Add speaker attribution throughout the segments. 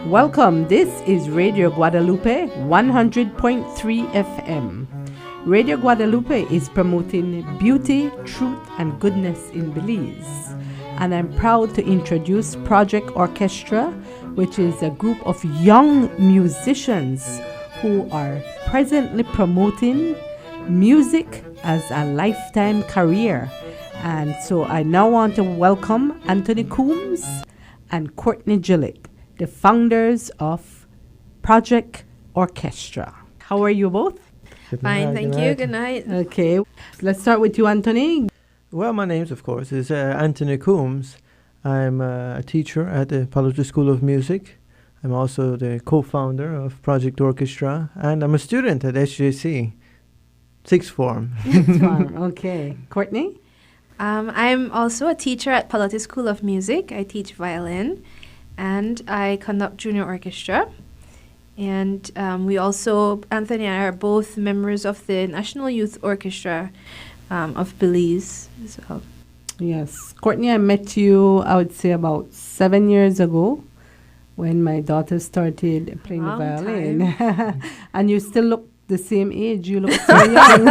Speaker 1: Welcome, this is Radio Guadalupe 100.3 FM. Radio Guadalupe is promoting beauty, truth, and goodness in Belize. And I'm proud to introduce Project Orchestra, which is a group of young musicians who are presently promoting music as a lifetime career. And so I now want to welcome Anthony Coombs and Courtney Gillett, the founders of Project Orchestra. How are you both?
Speaker 2: Fine, thank you. Good night.
Speaker 1: Okay, let's start with you, Anthony.
Speaker 3: Well, my name, of course, is Anthony Coombs. I'm a teacher at the Guadalupe School of Music. I'm also the co-founder of Project Orchestra, and I'm a student at SJC, sixth form.
Speaker 1: Sixth form, okay. Courtney?
Speaker 2: I'm also a teacher at Guadalupe School of Music. I teach violin, and I conduct junior orchestra. And we also, Anthony and I are both members of the National Youth Orchestra of Belize as well.
Speaker 1: Yes. Courtney, I met you, I would say, about 7 years ago when my daughter started playing the violin. And you still look the same age. You look so young.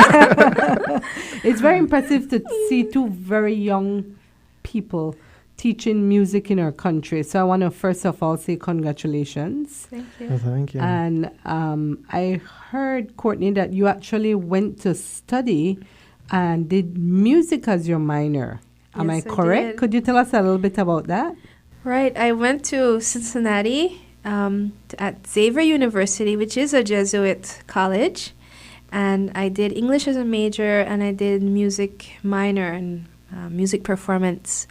Speaker 1: It's very impressive to see two very young people teaching music in our country. So I want to first of all say congratulations.
Speaker 2: Thank you.
Speaker 3: Oh, thank you.
Speaker 1: And I heard, Courtney, that you actually went to study and did music as your minor. Am I
Speaker 2: Yes,
Speaker 1: correct?
Speaker 2: I did.
Speaker 1: Could you tell us a little bit about that?
Speaker 2: Right. I went to Cincinnati at Xavier University, which is a Jesuit college. And I did English as a major, and I did music minor and music performance.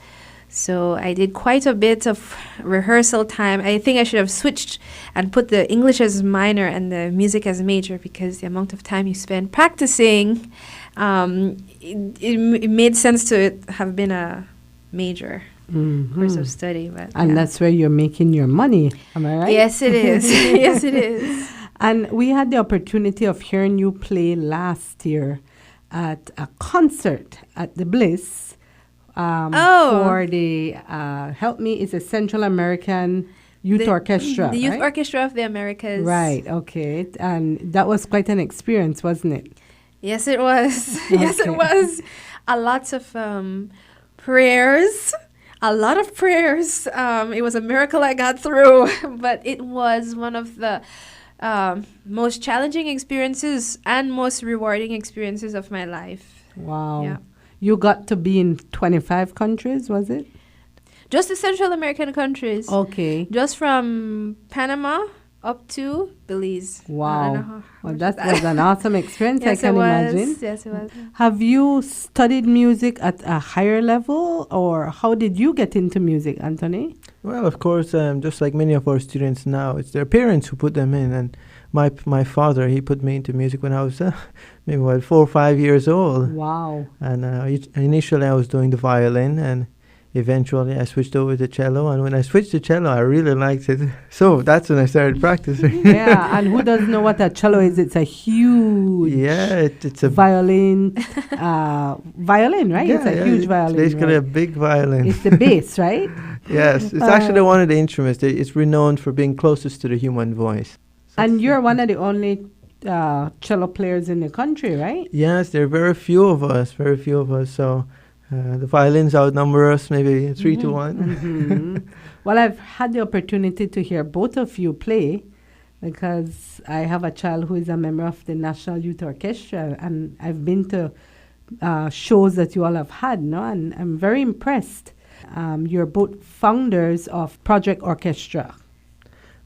Speaker 2: So I did quite a bit of rehearsal time. I think I should have switched and put the English as minor and the music as major, because the amount of time you spend practicing, it made sense to it have been a major course of study. But
Speaker 1: And that's where you're making your money. Am I right?
Speaker 2: Yes, it is. Yes, it is.
Speaker 1: And we had the opportunity of hearing you play last year at a concert at the Bliss. For the, help me, it's a Central American Youth Orchestra,
Speaker 2: The Youth
Speaker 1: right?
Speaker 2: Orchestra of the Americas.
Speaker 1: Right, okay. And that was quite an experience, wasn't it?
Speaker 2: Yes, it was. Yes, it was. A lot of prayers. A lot of prayers. It was a miracle I got through. But it was one of the most challenging experiences and most rewarding experiences of my life.
Speaker 1: Wow.
Speaker 2: Yeah.
Speaker 1: You got to be in 25 countries, was it?
Speaker 2: Just the Central American countries.
Speaker 1: Okay.
Speaker 2: Just from Panama up to Belize.
Speaker 1: Wow. Well, that was an awesome experience,
Speaker 2: Yes,
Speaker 1: I can
Speaker 2: it was.
Speaker 1: imagine.
Speaker 2: Yes, it was.
Speaker 1: Have you studied music at a higher level, or how did you get into music, Anthony?
Speaker 3: Well, of course, just like many of our students now, it's their parents who put them in. And my father, he put me into music when I was maybe 4 or 5 years old.
Speaker 1: Wow.
Speaker 3: And initially I was doing the violin, and eventually I switched over to cello. And when I switched to cello, I really liked it. So that's when I started practicing.
Speaker 1: Yeah, and who doesn't know what a cello is? It's a huge
Speaker 3: it's a
Speaker 1: violin, right? It's a huge violin.
Speaker 3: It's basically
Speaker 1: right?
Speaker 3: a big violin.
Speaker 1: It's the bass, right?
Speaker 3: Yes, it's actually one of the instruments. It's renowned for being closest to the human voice.
Speaker 1: And you're one of the only cello players in the country, right?
Speaker 3: Yes, there are very few of us. So the violins outnumber us maybe 3 to 1.
Speaker 1: Mm-hmm. Well, I've had the opportunity to hear both of you play, because I have a child who is a member of the National Youth Orchestra, and I've been to shows that you all have had, no? And I'm very impressed. You're both founders of Project Orchestra.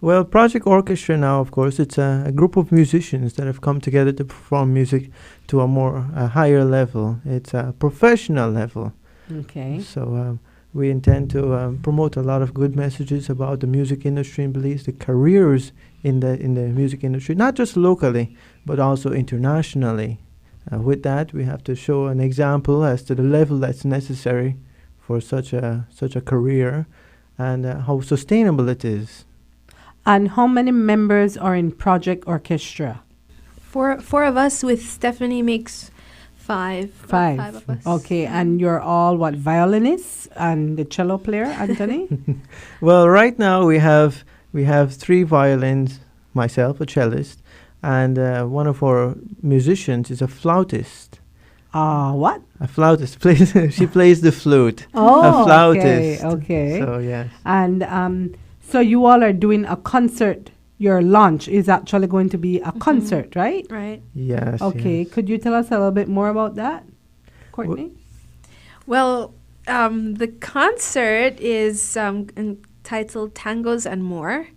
Speaker 3: Well, Project Orchestra now, of course, it's a group of musicians that have come together to perform music to a higher level. It's a professional level.
Speaker 1: Okay.
Speaker 3: So we intend to promote a lot of good messages about the music industry in Belize, the careers in the music industry, not just locally, but also internationally. With that, we have to show an example as to the level that's necessary for such a career, and how sustainable it is.
Speaker 1: And how many members are in Project Orchestra?
Speaker 2: Four of us, with Stephanie makes Five.
Speaker 1: Five.
Speaker 2: Five of us.
Speaker 1: Okay, and you're all what, violinists and the cello player, Anthony?
Speaker 3: Well, right now we have 3 violins, myself, a cellist, and one of our musicians is a flautist.
Speaker 1: What?
Speaker 3: A flautist plays. She plays the flute.
Speaker 1: Oh,
Speaker 3: a flautist.
Speaker 1: Okay.
Speaker 3: So yes.
Speaker 1: And so you all are doing a concert. Your launch is actually going to be a concert, right?
Speaker 2: Right.
Speaker 3: Yes.
Speaker 1: Okay.
Speaker 3: Yes.
Speaker 1: Could you tell us a little bit more about that, Courtney?
Speaker 2: Well, the concert is entitled Tangos and More.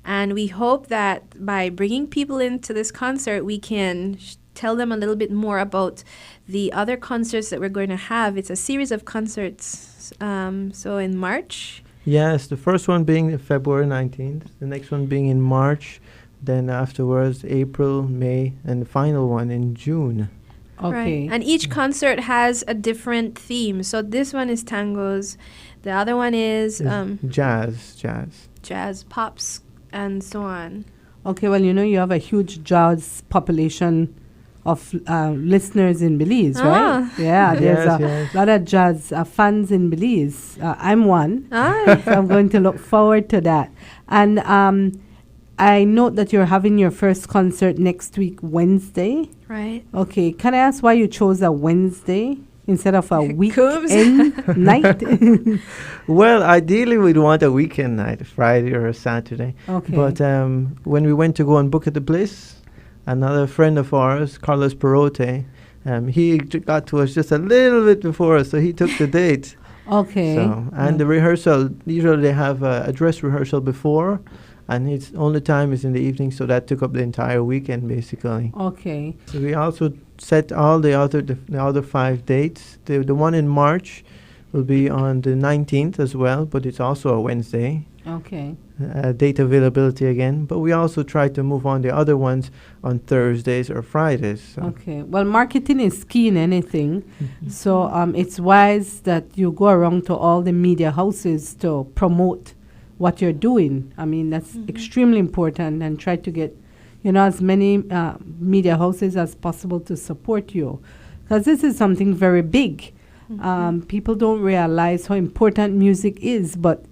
Speaker 2: And we hope that by bringing people into this concert, we can tell them a little bit more about the other concerts that we're going to have. It's a series of concerts. So in March.
Speaker 3: Yes, the first one being February 19th, the next one being in March, then afterwards April, May, and the final one in June.
Speaker 1: Okay.
Speaker 2: Right. And each concert has a different theme. So this one is tangos. The other one is
Speaker 3: Jazz.
Speaker 2: Pops, and so on.
Speaker 1: Okay, well, you have a huge jazz population of listeners in Belize, right? Yeah, there's a lot of jazz fans in Belize. I'm one, so I'm going to look forward to that. And I note that you're having your first concert next week, Wednesday.
Speaker 2: Right.
Speaker 1: Okay, can I ask why you chose a Wednesday instead of a
Speaker 2: Coombs.
Speaker 1: weekend night?
Speaker 3: Well, ideally we'd want a weekend night, a Friday or a Saturday.
Speaker 1: Okay.
Speaker 3: But when we went to go and book at the Bliss, another friend of ours, Carlos Perote, he got to us just a little bit before us, so he took the date.
Speaker 1: Okay.
Speaker 3: So, and the rehearsal, usually they have a dress rehearsal before, and its only time is in the evening, so that took up the entire weekend basically.
Speaker 1: Okay.
Speaker 3: So we also set all the other 5 dates. The one in March will be on the 19th as well, but it's also a Wednesday.
Speaker 1: Okay.
Speaker 3: Date availability again, but we also try to move on the other ones on Thursdays or Fridays. So.
Speaker 1: Okay. Well, marketing is key in anything. So it's wise that you go around to all the media houses to promote what you're doing. I mean, that's extremely important, and try to get, as many media houses as possible to support you. Because this is something very big. People don't realize how important music is, but,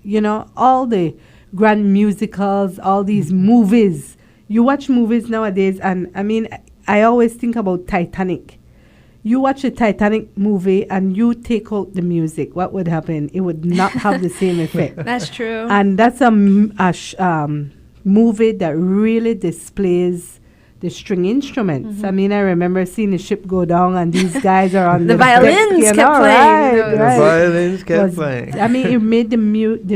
Speaker 1: all the grand musicals, all these movies. You watch movies nowadays, and I mean, I always think about Titanic. You watch a Titanic movie and you take out the music, what would happen? It would not have the same effect.
Speaker 2: That's true.
Speaker 1: And that's a movie that really displays the string instruments. I mean, I remember seeing the ship go down, and these guys are on
Speaker 2: the violins
Speaker 1: deck,
Speaker 2: kept playing.
Speaker 3: The violins kept playing.
Speaker 1: I mean, it made the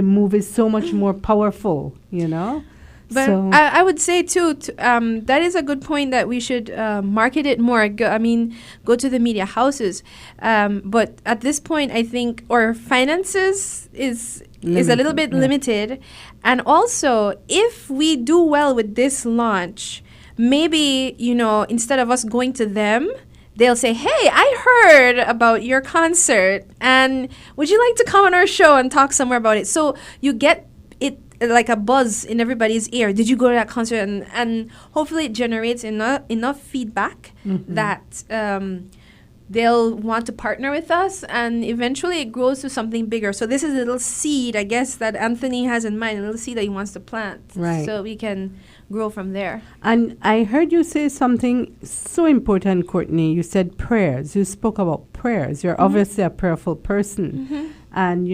Speaker 1: movie so much more powerful,
Speaker 2: But
Speaker 1: so
Speaker 2: I would say, too, that is a good point that we should market it more. Go to the media houses. But at this point, I think our finances is a little bit limited. And also, if we do well with this launch, maybe, instead of us going to them, they'll say, hey, I heard about your concert, and would you like to come on our show and talk somewhere about it? So you get it like a buzz in everybody's ear. Did you go to that concert? And hopefully it generates enough feedback that they'll want to partner with us, and eventually it grows to something bigger. So this is a little seed, I guess, that Anthony has in mind, a little seed that he wants to plant.
Speaker 1: Right.
Speaker 2: So we can grow from there.
Speaker 1: And I heard you say something so important, Courtney. You said prayers. You spoke about prayers. You're obviously a prayerful person. And,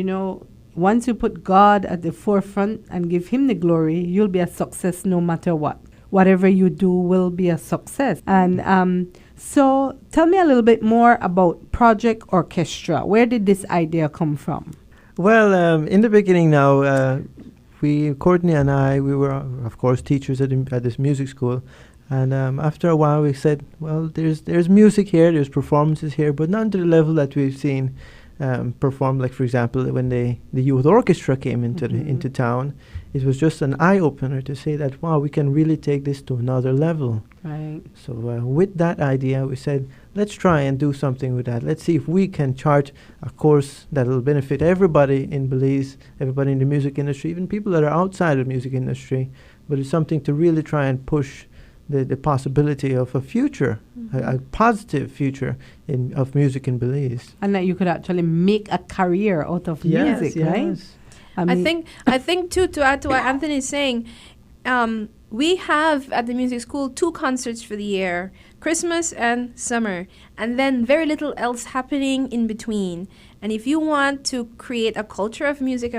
Speaker 1: once you put God at the forefront and give him the glory, you'll be a success no matter what. Whatever you do will be a success. And so tell me a little bit more about Project Orchestra. Where did this idea come from?
Speaker 3: Well, in the beginning now, Courtney and I, we were, of course, teachers at this music school. And after a while, we said, well, there's music here, there's performances here, but not to the level that we've seen performed. Like, for example, when the youth orchestra came into town, it was just an eye-opener to say that, wow, we can really take this to another level.
Speaker 1: Right.
Speaker 3: So with that idea, we said, let's try and do something with that. Let's see if we can chart a course that will benefit everybody in Belize, everybody in the music industry, even people that are outside of the music industry. But it's something to really try and push the possibility of a future, a positive future of music in Belize.
Speaker 1: And that you could actually make a career out of music, right?
Speaker 3: Yes.
Speaker 2: I think too, to add to what Anthony is saying, we have at the music school 2 concerts for the year, Christmas and summer, and then very little else happening in between. And if you want to create a culture of music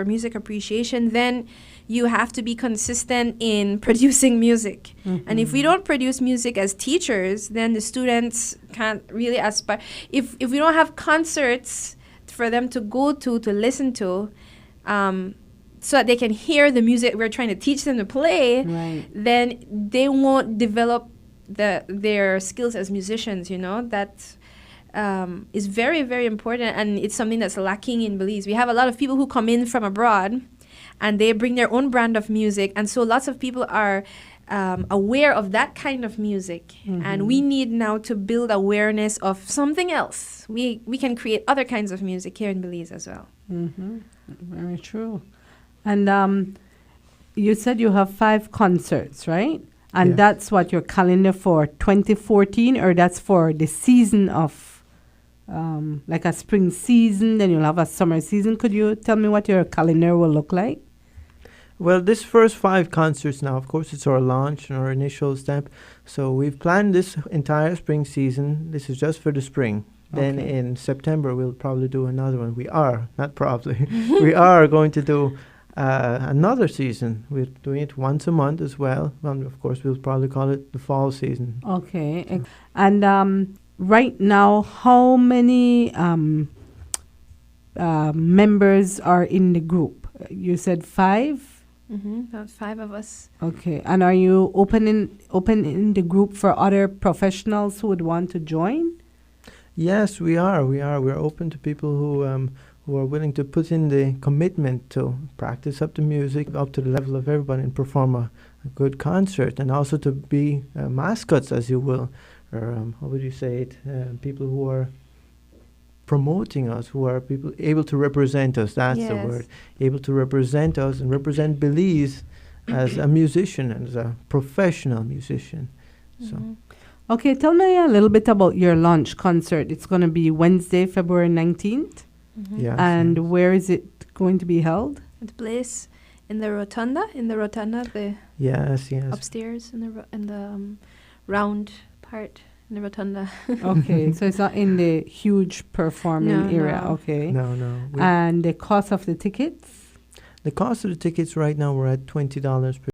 Speaker 2: music appreciation, then you have to be consistent in producing music. And if we don't produce music as teachers, then the students can't really aspire. If we don't have concerts for them to go to listen to, so that they can hear the music we're trying to teach them to play,
Speaker 1: Right.
Speaker 2: then they won't develop their skills as musicians, you know. That is very, very important, and it's something that's lacking in Belize. We have a lot of people who come in from abroad, and they bring their own brand of music, and so lots of people are aware of that kind of music. And we need now to build awareness of something else. We can create other kinds of music here in Belize as well.
Speaker 1: Very true. And you said you have 5 concerts, right? And
Speaker 3: Yeah.
Speaker 1: that's what your calendar for 2014, or that's for the season of, like a spring season, then you'll have a summer season. Could you tell me what your calendar will look like?
Speaker 3: Well, this first 5 concerts now, of course, it's our launch and our initial step. So we've planned this entire spring season. This is just for the spring. Then
Speaker 1: Okay.
Speaker 3: in September, we'll probably do another one. We are, not probably, we are going to do another season. We're doing it once a month as well. And of course, we'll probably call it the fall season.
Speaker 1: Okay. And right now, how many members are in the group? You said 5?
Speaker 2: About 5 of us.
Speaker 1: Okay. And are you opening the group for other professionals who would want to join?
Speaker 3: Yes, we are. We're open to people who are willing to put in the commitment to practice up the music up to the level of everybody and perform a good concert, and also to be mascots, as you will, or how would you say it? People who are promoting us, who are people able to represent us. That's the
Speaker 2: Yes.
Speaker 3: word. Able to represent us and represent Belize as a musician and as a professional musician. So.
Speaker 1: Okay, tell me a little bit about your launch concert. It's going to be Wednesday, February 19th.
Speaker 3: Yes,
Speaker 1: And
Speaker 3: yes.
Speaker 1: where is it going to be held?
Speaker 2: At the place in the rotunda, the
Speaker 3: Yes, yes.
Speaker 2: upstairs in the round part in the rotunda.
Speaker 1: Okay, so it's not in the huge performing
Speaker 2: No,
Speaker 1: area.
Speaker 2: no.
Speaker 1: Okay.
Speaker 3: No.
Speaker 1: And the cost of the tickets?
Speaker 3: The cost of the tickets right now, we're at $20 per